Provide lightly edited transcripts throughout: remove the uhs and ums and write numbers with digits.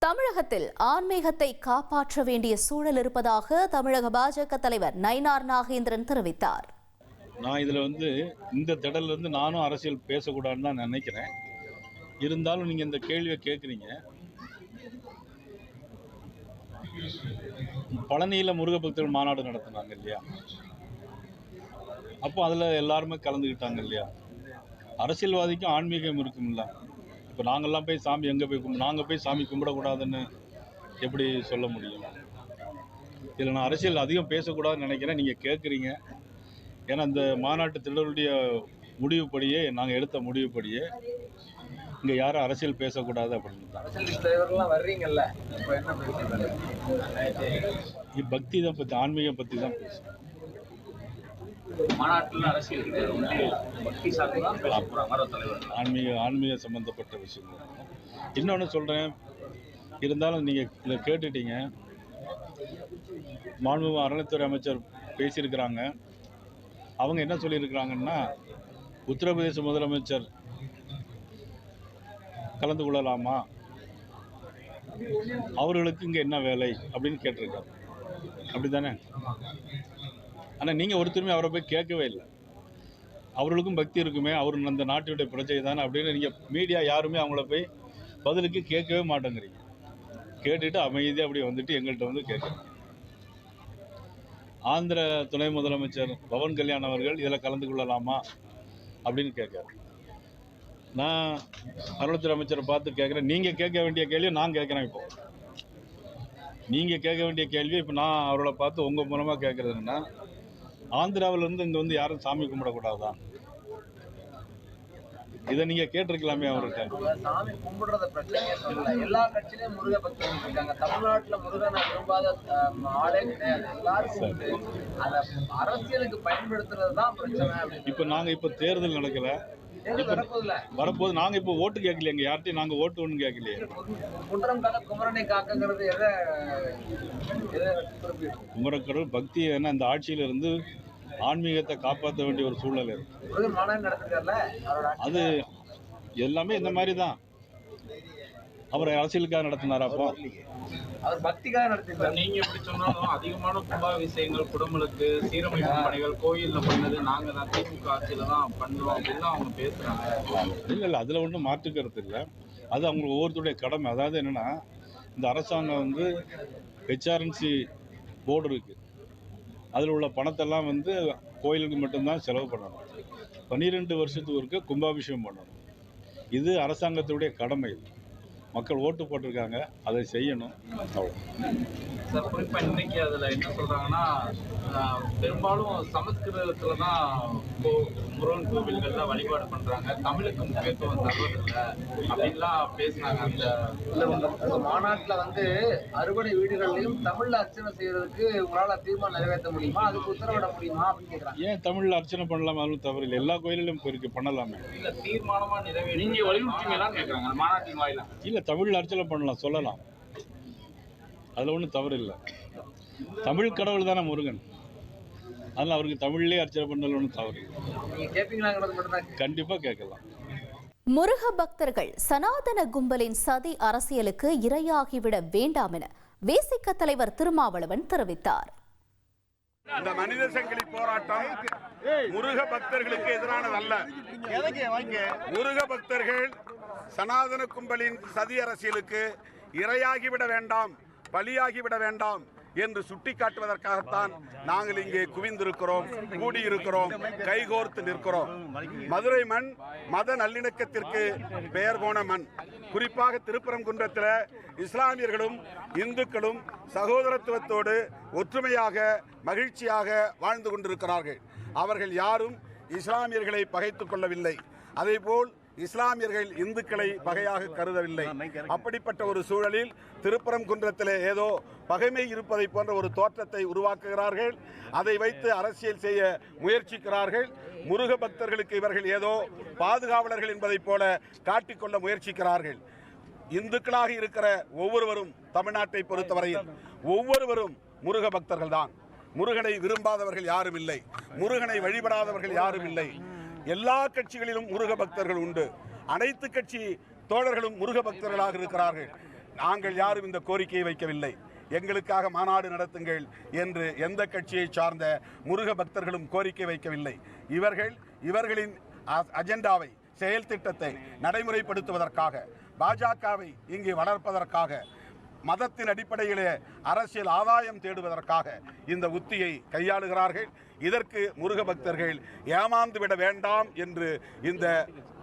தமிழகத்தில் ஆன்மீகத்தை காப்பாற்ற வேண்டிய சூழல் இருப்பதாக தமிழக பாஜக தலைவர் நயினார் நாகேந்திரன் தெரிவித்தார். நான் இதில் இந்த திடல்ல நானும் அரசியல் பேசக்கூடாதுன்னு தான் நினைக்கிறேன். இருந்தாலும் நீங்கள் இந்த கேள்வியை கேட்குறீங்க. பழனியில் முருக பக்தர்கள் மாநாடு நடத்தினாங்க இல்லையா? அப்போ அதில் எல்லாருமே கலந்துக்கிட்டாங்க இல்லையா? அரசியல்வாதிக்கும் ஆன்மீகம் இருக்கும்ல. இப்போ நாங்கள்லாம் போய் சாமி எங்கே போய் நாங்கள் போய் சாமி கும்பிடக்கூடாதுன்னு எப்படி சொல்ல முடியும்? இதில் நான் அரசியல் அதிகம் பேசக்கூடாதுன்னு நினைக்கிறேன். நீங்கள் கேட்குறீங்க. ஏன்னா இந்த மாநாட்டு திடலுடைய முடிவுப்படியே நாங்கள் எடுத்த முடிவுப்படியே இங்கே யாரும் அரசியல் பேசக்கூடாது அப்படின்னு தான். பக்தி தான் பற்றி, ஆன்மீகம் பற்றி தான் பேசுகிறேன். ஆன்மீக சம்பந்தப்பட்ட விஷயங்கள். இன்னொன்று சொல்கிறேன், இருந்தாலும் நீங்கள் இதை கேட்டுட்டீங்க. மாண்புமிகு அறநிலைத்துறை அமைச்சர் பேசியிருக்கிறாங்க. அவங்க என்ன சொல்லியிருக்கிறாங்கன்னா, உத்தரப்பிரதேச முதலமைச்சர் கலந்து கொள்ளலாமா, அவர்களுக்கு இங்கே என்ன வேலை அப்படின்னு கேட்டிருக்காரு. அப்படி தானே? ஆனால் நீங்கள் ஒருத்தருமே அவரை போய் கேட்கவே இல்லை. அவர்களுக்கும் பக்தி இருக்குமே, அவர் அந்த நாட்டுடைய பிரஜை தானே அப்படின்னு நீங்கள் மீடியா யாருமே அவங்கள போய் பதிலுக்கு கேட்கவே மாட்டேங்கிறீங்க. கேட்டுட்டு அமைதியாக அப்படி வந்துட்டு எங்கள்கிட்ட கேட்குறீங்க. ஆந்திர துணை முதலமைச்சர் பவன் கல்யாண் அவர்கள் இதில் கலந்து கொள்ளலாமா அப்படின்னு கேட்குறாரு. நான் அறநிலையத்துறை அமைச்சரை பார்த்து கேட்குறேன், நீங்கள் கேட்க வேண்டிய கேள்வியை நான் கேட்குறேன். இப்போ நீங்கள் கேட்க வேண்டிய கேள்வி இப்போ நான் அவரோட பார்த்து உங்கள் மூலமாக கேட்குறதுன்னா, ஆந்திராவிலேருந்து இங்கே யாரும் சாமி கும்பிடக்கூடாதான்? இதை நீங்கள் கேட்டிருக்கலாமே அவர்கிட்ட. சாமி கும்பிடுறத பிரச்சனையே சொல்லல. எல்லா கட்சியிலையும் முருக பக்தர்கள் இருக்காங்க. தமிழ்நாட்டில் முருகனை விரும்பாத ஆளே கிடையாது. எல்லாரும் அந்த அரசியலுக்கு பயன்படுத்துறது தான் பிரச்சனை. இப்போ நாங்கள் இப்போ தேர்தல் நடக்கல, வரப்போது நாங்கள் இப்போ ஓட்டு கேட்கலைங்க. யார்ட்டையும் நாங்கள் ஓட்டு ஒன்றும் கேட்கலையே. குற்றம் கால குமரனை காக்குங்கிறது குமரக்கடவுள் பக்தி ஏன்னா இந்த ஆட்சியில இருந்து ஆன்மீகத்தை காப்பாற்ற வேண்டிய ஒரு சூழ்நிலை இருக்கு. அது எல்லாமே இந்த மாதிரி தான். அவர் அரசியலுக்காக நடத்தினார். அப்போ அவர் பக்திக்காக நடத்தினார். நீங்க எப்படி சொன்னாலும் அதிகமான கும்பாபிஷேகங்கள், குடும்பங்களுக்கு சீரமைப்பு பணிகள் கோயிலில் பண்ணது நாங்கள் தான் திமுக ஆட்சியில தான் பண்ணுவோம் அப்படின்னு அவங்க பேசுறாங்க. இல்லை அதில் ஒன்றும் மாற்றுக்கிறது இல்லை. அது அவங்களுக்கு ஒவ்வொருத்தருடைய கடமை. அதாவது என்னன்னா, இந்த அரசாங்கம் ஹெச்ஆர்என்சி போர்டு இருக்கு. அதில் உள்ள பணத்தெல்லாம் கோயிலுக்கு மட்டும்தான் செலவு பண்ணணும். 12 வருஷத்துக்கு ஒருக்க கும்பாபிஷேகம் பண்ணணும். இது அரசாங்கத்துடைய கடமை. மக்கள் ஓட்டு போட்டிருக்காங்க, அதை செய்யணும். சார், குறிப்பாக இன்னைக்கு அதில் என்ன சொல்கிறாங்கன்னா, பெரும்பாலும் சமஸ்கிருதத்தில் தான் முருகன் கோவில்களில் வழிபாடு பண்ணுறாங்க, தமிழுக்கு முக்கியத்துவம் தருவதில்லை அப்படின்லாம் பேசினாங்க. அந்த மாநாட்டில் அறுபடை வீடுகள்லையும் தமிழில் அர்ச்சனை செய்யறதுக்கு உங்களால் தீர்மானம் நிறைவேற்ற முடியுமா, அதுக்கு உத்தரவிட முடியுமா அப்படின்னு கேட்குறாங்க. ஏன் தமிழில் அர்ச்சனை பண்ணலாமா? அதுவும் தவறு இல்லை. எல்லா கோயிலும் இருக்கு, பண்ணலாமே. இல்லை, தீர்மானமாக நிறைவேறி நீங்கள் வலியுறுத்திங்களான்னு கேட்குறாங்க மாநாட்டின் வாயில. இல்லை, தமிழில் அர்ச்சனை பண்ணலாம், சொல்லலாம். அதில் ஒன்றும் தவறு இல்லை. தமிழ் கடவுள் தானே முருகன். அதனால் அவருக்கு தமிழ்லேயே அர்ச்சனை பண்ணல ஒன்றும் தவறு இல்லை. கண்டிப்பாக கேட்கலாம். முருக பக்தர்கள் சனாதன கும்பலின் சதி அரசியலுக்கு இரையாகிவிட வேண்டாம் என வேசிக்க தலைவர் திருமாவளவன் தெரிவித்தார். இந்த மனித சங்கிலி போராட்டம் முருக பக்தர்களுக்கு எதிரானதல்ல. முருக பக்தர்கள் சனாதன கும்பலின் சதி அரசியலுக்கு இரையாகிவிட வேண்டாம், பலியாகிவிட வேண்டாம் என்று சுட்டிக்காட்டுவதற்காகத்தான் நாங்கள் இங்கே குவிந்திருக்கிறோம், கூடியிருக்கிறோம், கைகோர்த்து நிற்கிறோம். மதுரை மண் மத நல்லிணக்கத்திற்கு பெயர் போன மண். குறிப்பாக திருப்பரங்குன்றத்தில் இஸ்லாமியர்களும் இந்துக்களும் சகோதரத்துவத்தோடு ஒற்றுமையாக மகிழ்ச்சியாக வாழ்ந்து கொண்டிருக்கிறார்கள். அவர்கள் யாரும் இஸ்லாமியர்களை பகைத்துக் கொள்ளவில்லை. அதேபோல் இஸ்லாமியர்கள் இந்துக்களை பகையாக கருதவில்லை. அப்படிப்பட்ட ஒரு சூழலில் திருப்பரங்குன்றத்தில் ஏதோ பகைமை இருப்பதை போன்ற ஒரு தோற்றத்தை உருவாக்குகிறார்கள். அதை வைத்து அரசியல் செய்ய முயற்சிக்கிறார்கள். முருக பக்தர்களுக்கு இவர்கள் ஏதோ பாதுகாவலர்கள் என்பதை போல காட்டிக்கொள்ள முயற்சிக்கிறார்கள். இந்துக்களாக இருக்கிற ஒவ்வொருவரும், தமிழ்நாட்டை பொறுத்தவரையில் ஒவ்வொருவரும் முருக பக்தர்கள் தான். முருகனை விரும்பாதவர்கள் யாரும் இல்லை, முருகனை வழிபடாதவர்கள் யாரும் இல்லை. எல்லா கட்சிகளிலும் முருக பக்தர்கள் உண்டு. அனைத்து கட்சி தோழர்களும் முருக பக்தர்களாக இருக்கிறார்கள். நாங்கள் யாரும் இந்த கோரிக்கையை வைக்கவில்லை. எங்களுக்காக மாநாடு நடத்துங்கள் என்று எந்த கட்சியை சார்ந்த முருக பக்தர்களும் கோரிக்கை வைக்கவில்லை. இவர்களின் அஜெண்டாவை, செயல் திட்டத்தை நடைமுறைப்படுத்துவதற்காக, பாஜகவை இங்கே வளர்ப்பதற்காக, மதத்தின் அடிப்படையிலே அரசியல் ஆதாயம் தேடுவதற்காக இந்த உத்தியை கையாளுகிறார்கள். இதற்கு முருக பக்தர்கள் ஏமாந்துவிட வேண்டாம் என்று இந்த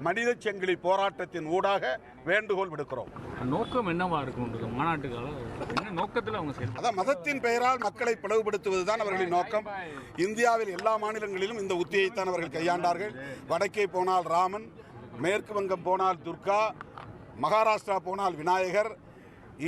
மனித சங்கிலி போராட்டத்தின் ஊடாக வேண்டுகோள் விடுக்கிறோம். நோக்கம் என்னவா இருக்கும் மாநாட்டுக்கால? என்ன நோக்கத்தில் அவங்க அதான் மதத்தின் பெயரால் மக்களை பிளவுபடுத்துவதுதான் அவர்களின் நோக்கம். இந்தியாவில் எல்லா மாநிலங்களிலும் இந்த உத்தியைத்தான் அவர்கள் கையாண்டார்கள். வடக்கே போனால் ராமன், மேற்கு வங்கம் போனால் துர்கா, மகாராஷ்டிரா போனால் விநாயகர்,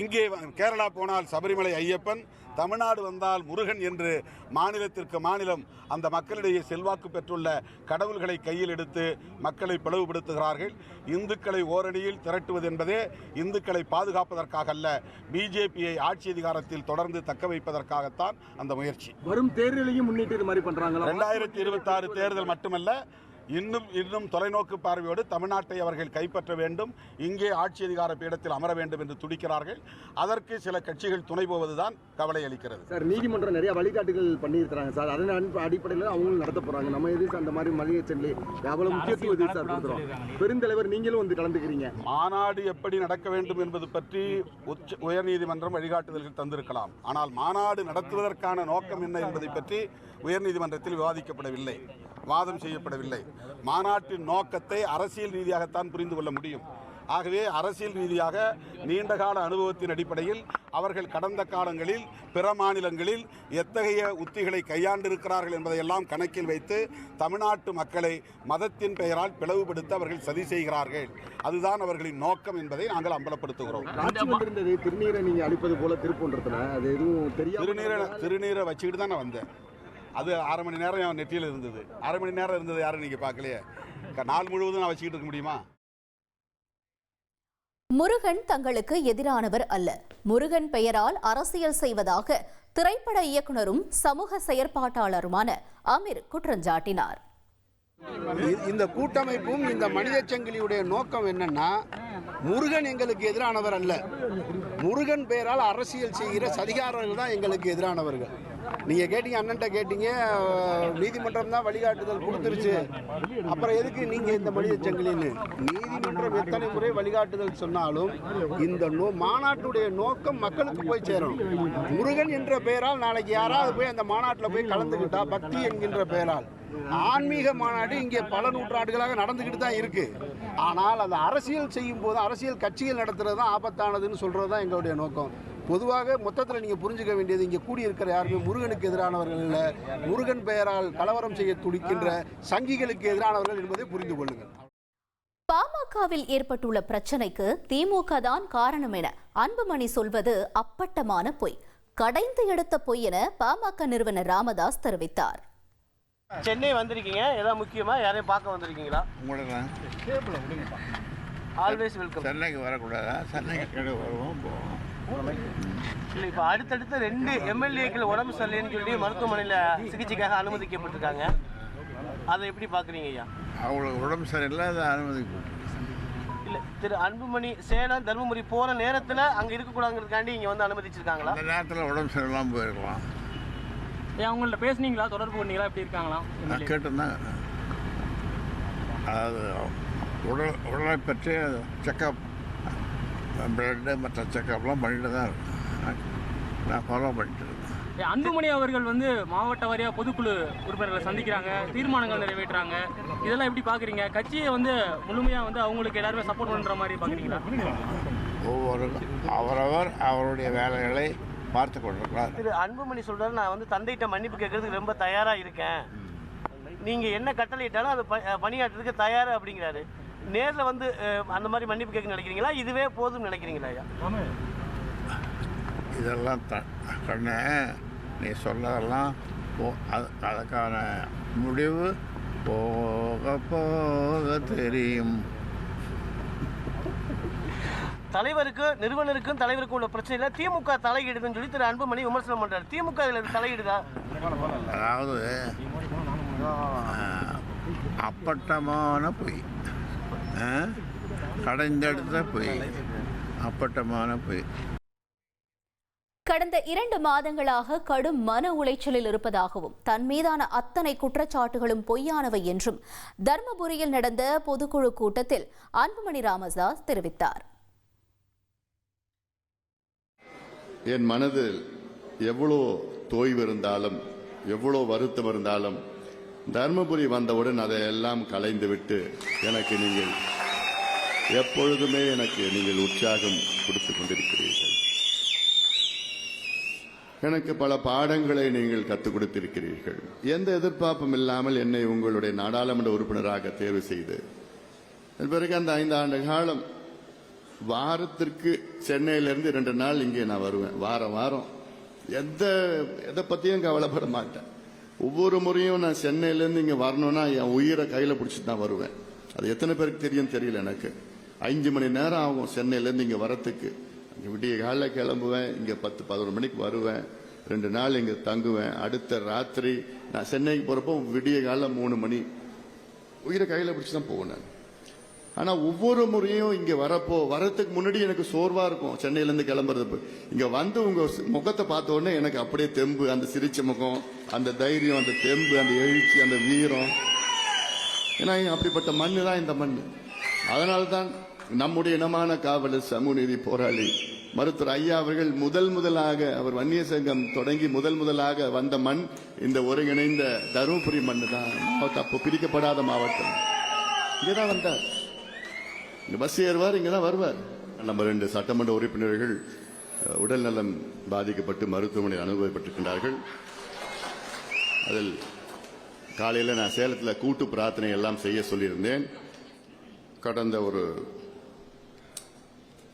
இங்கே கேரளா போனால் சபரிமலை ஐயப்பன், தமிழ்நாடு வந்தால் முருகன் என்று மாநிலத்திற்கு மாநிலம் அந்த மக்களிடையே செல்வாக்கு பெற்றுள்ள கடவுள்களை கையில் எடுத்து மக்களை பிளவுபடுத்துகிறார்கள். இந்துக்களை ஓரணியில் திரட்டுவது என்பதே இந்துக்களை பாதுகாப்பதற்காக அல்ல, பிஜேபியை ஆட்சி அதிகாரத்தில் தொடர்ந்து தக்க வைப்பதற்காகத்தான் அந்த முயற்சி. வரும் தேர்தலையும் முன்னிட்டு இது மாதிரி பண்றாங்க. 2026 தேர்தல் மட்டுமல்ல, இன்னும் தொலைநோக்கு பார்வையோடு தமிழ்நாட்டை அவர்கள் கைப்பற்ற வேண்டும், இங்கே ஆட்சி அதிகார பீடத்தில் அமர வேண்டும் என்று துடிக்கிறார்கள். அதற்கு சில கட்சிகள் துணை போவதுதான் கவலை அளிக்கிறது. சார், நீதிமன்றம் நிறைய வழிகாட்டுகள் பண்ணியிருக்கிறாங்க சார். அதன் அடிப்படையில் அவங்களும் நடத்த போறாங்க. நம்ம எது அந்த மாதிரி மளிகை செல்லி அவ்வளவு முக்கியத்துவம் எது சார் கொடுக்குறோம்? பெருந்தலைவர் நீங்களும் வந்து கலந்துக்கிறீங்க. மாநாடு எப்படி நடக்க வேண்டும் என்பது பற்றி உயர்நீதிமன்றம் வழிகாட்டுதல்கள் தந்திருக்கலாம். ஆனால் மாநாடு நடத்துவதற்கான நோக்கம் என்ன என்பதை பற்றி உயர்நீதிமன்றத்தில் விவாதிக்கப்படவில்லை, வாதம் செய்யப்படவில்லை. மாநாட்டின் நோக்கத்தை அரசியல் ரீதியாகத்தான் புரிந்து கொள்ள முடியும். ஆகவே அரசியல் ரீதியாக நீண்டகால அனுபவத்தின் அடிப்படையில் அவர்கள் கடந்த காலங்களில் பிற மாநிலங்களில் எத்தகைய உத்திகளை கையாண்டிருக்கிறார்கள் என்பதையெல்லாம் கணக்கில் வைத்து தமிழ்நாட்டு மக்களை மதத்தின் பெயரால் பிளவுபடுத்த அவர்கள் சதி செய்கிறார்கள். அதுதான் அவர்களின் நோக்கம் என்பதை நாங்கள் அம்பலப்படுத்துகிறோம். திருநீரை நீங்க அளிப்பது போல திருப்பூன்றதுல அது எதுவும் தெரியாது. திருநீரை வச்சுக்கிட்டு தான் நான் வந்தேன். அது 1/2 மணி நேரம் என் நெற்றியில் இருந்தது. 1/2 மணி நேரம் இருந்தது யாரும் நீங்கள் பார்க்கலையே. நாள் முழுவதும் நான் வச்சுக்கிட்டு இருக்க முடியுமா? முருகன் தங்களுக்கு எதிரானவர் அல்ல, முருகன் பெயரால் அரசியல் செய்வதாக திரைப்பட இயக்குனரும் சமூக செயற்பாட்டாளருமான அமீர் குற்றஞ்சாட்டினார். இந்த கூட்டமைப்பும் இந்த மனித சங்கிலியுடைய நோக்கம் என்னன்னா, முருகன் எங்களுக்கு எதிரானவர் அல்ல, முருகன் பெயரால் அரசியல் செய்கிற சதிகாரர்கள் தான் எங்களுக்கு எதிரானவர்கள். நீங்க கேட்டீங்க, அண்ணன்ட்ட கேட்டீங்க, நீதிமன்றம் தான் வழிகாட்டுதல் கொடுத்துருச்சு, அப்புறம் எதுக்கு நீங்க இந்த மனித சங்கிலின்னு? நீதிமன்றம் எத்தனை முறை வழிகாட்டுதல் சொன்னாலும் இந்த மாநாட்டுடைய நோக்கம் மக்களுக்கு போய் சேரணும். முருகன் என்ற பெயரால் நாளைக்கு யாராவது போய் அந்த மாநாட்டில் போய் கலந்துக்கிட்டா, பக்தி என்கின்ற பெயரால் ஆன்மீக மாநாடு இங்கே பல நூற்றாண்டுகளாக நடந்துக்கிட்டு தான் இருக்கு. ஆனால் அந்த அரசியல் செய்யும் போது அரசியல் கட்சிகள் நடத்துறது தான் ஆபத்தானதுன்னு சொல்றது தான் எங்களுடைய நோக்கம். பொதுவாக மொத்தத்தில் நீங்கள் புரிஞ்சுக்க வேண்டியது, இங்கே கூடியிருக்கிற யாருமே முருகனுக்கு எதிரானவர்கள் இல்லை, முருகன் பெயரால் கலவரம் செய்ய துடிக்கின்ற சங்கிகளுக்கு எதிரானவர்கள் என்பதை புரிந்து கொள்ளுங்கள். பாமகவில் ஏற்பட்டுள்ள பிரச்சனைக்கு திமுக தான் காரணம் என அன்புமணி சொல்வது அப்பட்டமான பொய், கடைந்து எடுத்த பொய் என பாமக நிறுவனர் ராமதாஸ் தெரிவித்தார். சென்னை வந்திருக்கீங்க, ஏதாவது முக்கியமா யாரையும் பார்க்க வந்திருக்கீங்களா? Always welcome. சென்னைக்கு வரக்கூடாதா? சென்னைக்கு வருவோம் போவோம். இல்லை, இப்போ அடுத்தடுத்து 2 எம்எல்ஏக்கள் உடம்பு சரியில்லைன்னு சொல்லி மருத்துவமனையில் சிகிச்சைக்காக அனுமதிக்கப்பட்டிருக்காங்க. அதை எப்படி பார்க்குறீங்க ஐயா? அவங்களுக்கு உடம்பு சரியில்லை, அதை அனுமதிக்கப்பட்டு இல்லை, திரு அன்புமணி சேலம் தருமபுரி போகிற நேரத்தில் அங்கே இருக்கக்கூடாதுங்கிறதுக்காண்டி இங்கே வந்து அனுமதிச்சிருக்காங்களா? அந்த நேரத்தில் உடம்பு சரியில்லாமல் போயிருக்கலாம். அவங்கள்ட்ட பேசுனீங்களா, தொடர்பு பண்ணீங்களா, எப்படி இருக்காங்களா? நான் கேட்டிருந்தேன். அதாவது உடலை பற்றி செக்கப், பிளட்டு மற்ற செக்கப்லாம் பண்ணிட்டு தான் இருக்கேன். நான் ஃபாலோ பண்ணிட்டு இருக்கேன். அன்புமணி அவர்கள் வந்து மாவட்ட வாரியாக பொதுக்குழு உறுப்பினர்களை சந்திக்கிறாங்க, தீர்மானங்கள் நிறைவேற்றுறாங்க, இதெல்லாம் எப்படி பார்க்குறீங்க? கட்சியை வந்து முழுமையாக வந்து அவங்களுக்கு எல்லாருமே சப்போர்ட் பண்ணுற மாதிரி பார்க்குறீங்களா? அவரவர் அவருடைய வேலைகளை பார்த்து கொண்டிருக்கிறார். திரு அன்புமணி சொல்றாரு, நான் வந்து தந்தையிட்ட மன்னிப்பு கேட்கறதுக்கு ரொம்ப தயாரா இருக்கேன், நீங்க என்ன கட்டளையிட்டாலும் அது பணியாற்றுறதுக்கு தயாரா அப்படிங்கிறாரு. நேர்ல வந்து அந்த மாதிரி மன்னிப்பு கேட்க நினைக்கிறீங்களா, இதுவே போதும் நினைக்கிறீங்களா ஐயா? இதெல்லாம் கண்ண நீ சொன்னதெல்லாம் அதுக்கான முடிவு போக போக தெரியும். தலைவருக்கு நிறுவனருக்கும் தலைவருக்கும் உள்ள பிரச்சனையில திமுக தலையிடுதுன்னு சொல்லி திரு அன்புமணி விமர்சனம் பண்றாரு. திமுக இதில் தலையிடுதா? அதாவது அப்பட்டமான பொய், கடைந்தெடுத்த பொய், அப்பட்டமான பொய். கடந்த 2 மாதங்களாக கடும் மன உளைச்சலில் இருப்பதாகவும் தன் மீதான அத்தனை குற்றச்சாட்டுகளும் பொய்யானவை என்றும் தர்மபுரியில் நடந்த பொதுக்குழு கூட்டத்தில் அன்புமணி ராமதாஸ் தெரிவித்தார். என் மனதில் எவ்வளோ தொய்வு இருந்தாலும் எவ்வளோ வருத்தம் இருந்தாலும் தர்மபுரி வந்தவுடன் அதையெல்லாம் கலைந்துவிட்டு எனக்கு நீங்கள் எப்பொழுதுமே நீங்கள் உற்சாகம் கொடுத்து கொண்டிருக்கிறீர்கள். எனக்கு பல பாடங்களை நீங்கள் கற்றுக் கொடுத்திருக்கிறீர்கள். எந்த எதிர்பார்ப்பும் இல்லாமல் என்னை உங்களுடைய நாடாளுமன்ற உறுப்பினராக தேர்வு செய்து பிறகு அந்த 5 ஆண்டு காலம் வாரத்திற்கு சென்னையிலிருந்து 2 நாள் இங்கே நான் வருவேன். வாரம் எதை பற்றியும் கவலைப்பட மாட்டேன். ஒவ்வொரு முறையும் நான் சென்னையிலேருந்து இங்கே வரணும்னா என் உயிரை கையில் பிடிச்சிட்டு தான் வருவேன். அது எத்தனை பேருக்கு தெரியும் தெரியல. எனக்கு 5 மணி நேரம் ஆகும் சென்னையிலேருந்து இங்கே வரத்துக்கு. இங்கே விடிய காலையில் கிளம்புவேன், இங்கே 10-11 மணிக்கு வருவேன், 2 நாள் இங்கே தங்குவேன். அடுத்த ராத்திரி நான் சென்னைக்கு போகிறப்போ விடிய காலையில் 3 மணி உயிரை கையில் பிடிச்சி தான் போவேன் நான். ஆனால் ஒவ்வொரு முறையும் இங்கே வரத்துக்கு முன்னாடி எனக்கு சோர்வாக இருக்கும். சென்னையிலேருந்து கிளம்புறது இங்கே வந்து உங்கள் முகத்தை பார்த்த உடனே எனக்கு அப்படியே தெம்பு, அந்த சிரிச்ச முகம், அந்த தைரியம், அந்த தெம்பு, அந்த எழுச்சி, அந்த வீரம். ஏன்னா அப்படிப்பட்ட மண்ணு தான் இந்த மண். அதனால தான் நம்முடைய இனமான காவலர், சமூக நீதி போராளி மருத்துவர் ஐயா அவர்கள் முதலாக அவர் வன்னிய சங்கம் தொடங்கி முதலாக வந்த மண் இந்த ஒருங்கிணைந்த தருமபுரி மண் தான். அப்போ பிரிக்கப்படாத மாவட்டம். இங்கேதான் வந்தார். இங்க பஸ் ஏறுவார், இங்கதான் வருவார். நம்ம 2 சட்டமன்ற உறுப்பினர்கள் உடல்நலம் பாதிக்கப்பட்டு மருத்துவமனையில் அனுபவப்பட்டிருக்கின்றார்கள். அதில் காலையில் நான் சேலத்தில் கூட்டு பிரார்த்தனை எல்லாம் செய்ய சொல்லியிருந்தேன். கடந்த ஒரு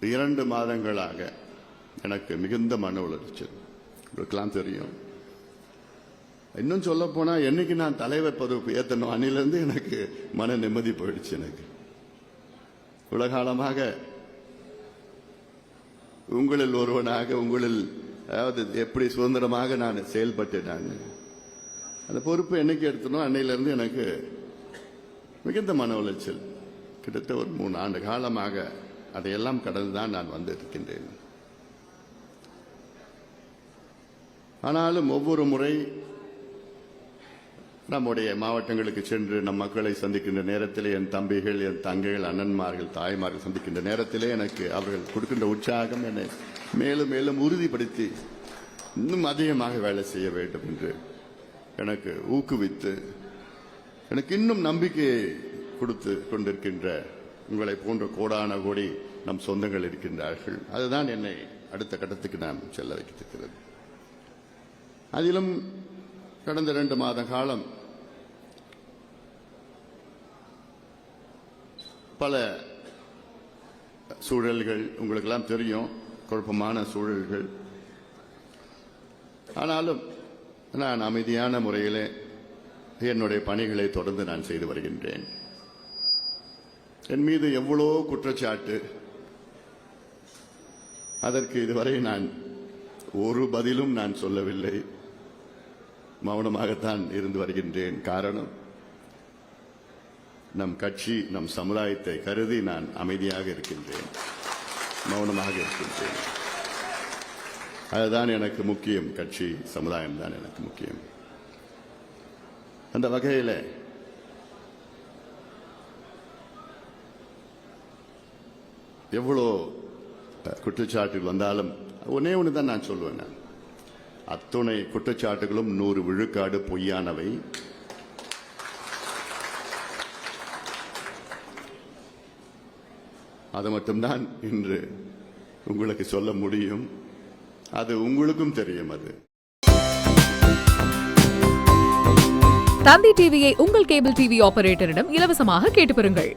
2 மாதங்களாக எனக்கு மிகுந்த மன உளைச்சல். உங்களுக்கெல்லாம் தெரியும். இன்னும் சொல்ல போனா என்னைக்கு நான் தலைவர் பதவிக்கு ஏற்றணும் அன்னிலிருந்து எனக்கு மன நிம்மதி போயிடுச்சு. எனக்கு உலகாலமாக உங்களில் ஒருவனாக அதாவது எப்படி சுதந்திரமாக நான் செயல்பட்டேன். நான் அந்த பொறுப்பு என்னைக்கு எடுத்தனோ அன்னையிலிருந்து எனக்கு மிகுந்த மன உளைச்சல். கிட்டத்தட்ட ஒரு 3 ஆண்டு காலமாக அதையெல்லாம் கடந்துதான் நான் வந்திருக்கின்றேன். ஆனாலும் ஒவ்வொரு முறை நம்முடைய மாவட்டங்களுக்கு சென்று நம் மக்களை சந்திக்கின்ற நேரத்திலே என் தம்பிகள், என் தங்கைகள், அண்ணன்மார்கள், தாய்மார்கள் சந்திக்கின்ற நேரத்திலே எனக்கு அவர்கள் கொடுக்கின்ற உற்சாகம் என்னை மேலும் மேலும் உறுதிப்படுத்தி இன்னும் அதிகமாக வேலை செய்ய வேண்டும் என்று எனக்கு ஊக்குவித்து எனக்கு இன்னும் நம்பிக்கையை கொடுத்து கொண்டிருக்கின்ற உங்களை போன்ற கோடான கோடி நம் சொந்தங்கள் இருக்கின்றார்கள். அதுதான் என்னை அடுத்த கட்டத்துக்கு நாம் செல்ல வைத்திருக்கிறது. அதிலும் கடந்த 2 மாத காலம் பல சூழல்கள் உங்களுக்கெல்லாம் தெரியும், குழப்பமான சூழல்கள். ஆனாலும் நான் அமைதியான முறையிலே என்னுடைய பணிகளை தொடர்ந்து நான் செய்து வருகின்றேன். என் மீது எவ்வளோ குற்றச்சாட்டு, அதற்கு இதுவரை நான் ஒரு பதிலும் நான் சொல்லவில்லை. மௌனமாகத்தான் இருந்து வருகின்றேன். காரணம், நம் கட்சி, நம் சமுதாயத்தை கருதி நான் அமைதியாக இருக்கின்றேன், மௌனமாக இருக்கின்றேன். அதுதான் எனக்கு முக்கியம். கட்சி, சமுதாயம் தான் எனக்கு முக்கியம். அந்த வகையில் எவ்வளோ குற்றச்சாட்டுகள் வந்தாலும் ஒன்னே ஒன்று தான் நான் சொல்லுவேன். நான் அத்துணை குற்றச்சாட்டுகளும் 100 விழுக்காடு பொய்யானவை. அது மட்டும்தான் இன்று உங்களுக்கு சொல்ல முடியும். அது உங்களுக்கும் தெரியும். அது தந்தி டிவியை உங்கள் கேபிள் டிவி ஆபரேட்டரிடம் இலவசமாக கேட்டு பெறுங்கள்.